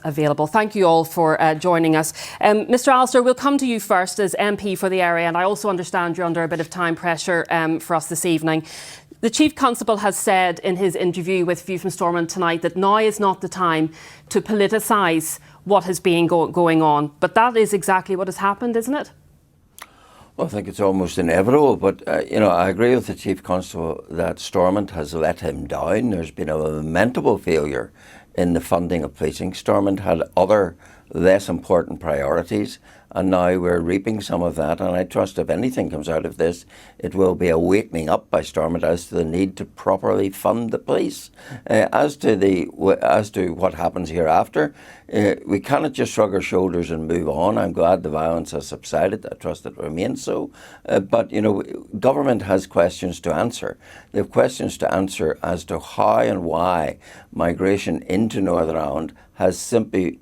Available. Thank you all for joining us. Mr. Allister, we'll come to you first as MP for the area, and I also understand you're under a bit of time pressure for us this evening. The Chief Constable has said in his interview with View from Stormont tonight that now is not the time to politicise what has been going on, but that is exactly what has happened, isn't it? Well, I think it's almost inevitable, but I agree with the Chief Constable that Stormont has let him down. There's been a lamentable failure in the funding of policing. Stormont had other less important priorities, and now we're reaping some of that, and I trust if anything comes out of this, it will be a wakening up by Stormont as to the need to properly fund the police. As to what happens hereafter, we cannot just shrug our shoulders and move on. I'm glad the violence has subsided. I trust it remains so. But government has questions to answer. They have questions to answer as to how and why migration into Northern Ireland has simply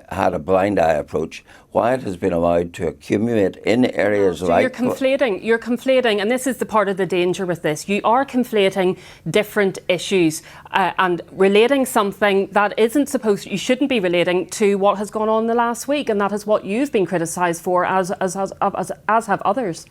had a blind eye approach, why it has been allowed to accumulate in areas so like... You're conflating, and this is the part of the danger with this. You are conflating different issues and relating something that you shouldn't be relating to what has gone on the last week, and that is what you've been criticised for, as have others.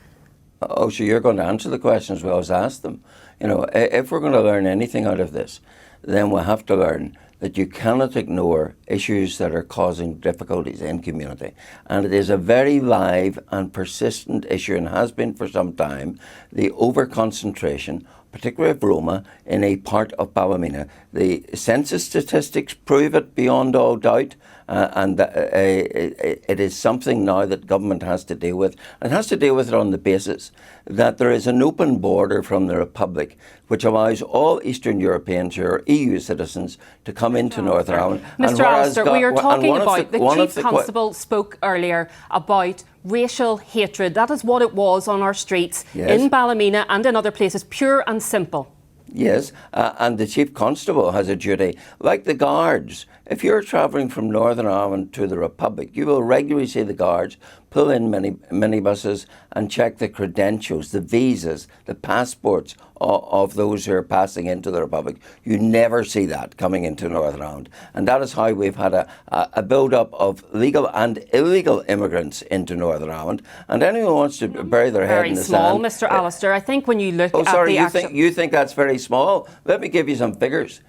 Oh, so you're going to answer the questions we always ask them. If we're going to learn anything out of this, then we'll have to learn that you cannot ignore issues that are causing difficulties in community. And it is a very live and persistent issue, and has been for some time, the over-concentration, particularly of Roma, in a part of Ballymena. The census statistics prove it beyond all doubt, and it is something now that government has to deal with. And has to deal with it on the basis that there is an open border from the Republic which allows all Eastern Europeans who are EU citizens to come into Northern Ireland. Mr. Allister, we are talking about, the Chief Constable spoke earlier about racial hatred. That is what it was on our streets, yes, in Ballymena and in other places, pure and simple. Yes, and the Chief Constable has a duty, like the guards. If you're travelling from Northern Ireland to the Republic, you will regularly see the guards pull in minibuses and check the credentials, the visas, the passports of those who are passing into the Republic. You never see that coming into Northern Ireland. And that is how we've had a build-up of legal and illegal immigrants into Northern Ireland. And anyone who wants to bury their head in the sand... Very small, Mr. Allister. I think when you look at you think that's very small? Let me give you some figures.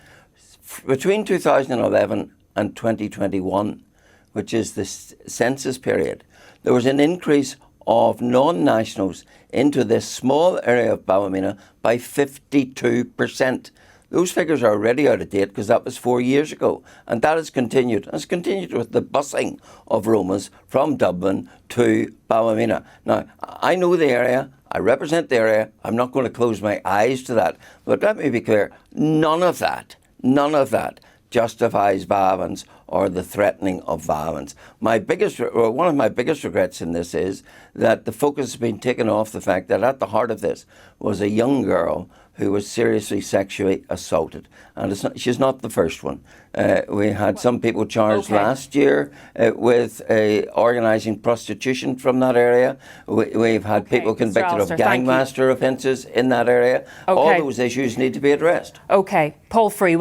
Between 2011 and 2021, which is the census period, there was an increase of non-nationals into this small area of Ballymena by 52%. Those figures are already out of date because that was 4 years ago. And that has continued. And it's continued with the busing of Romas from Dublin to Ballymena. Now, I know the area. I represent the area. I'm not going to close my eyes to that. But let me be clear. None of that justifies violence or the threatening of violence. One of my biggest regrets in this is that the focus has been taken off the fact that at the heart of this was a young girl who was seriously sexually assaulted. And she's not the first one. We had some people charged last year with organising prostitution from that area. We've had people convicted of gangmaster offences in that area. All those issues need to be addressed. Okay, Paul Free.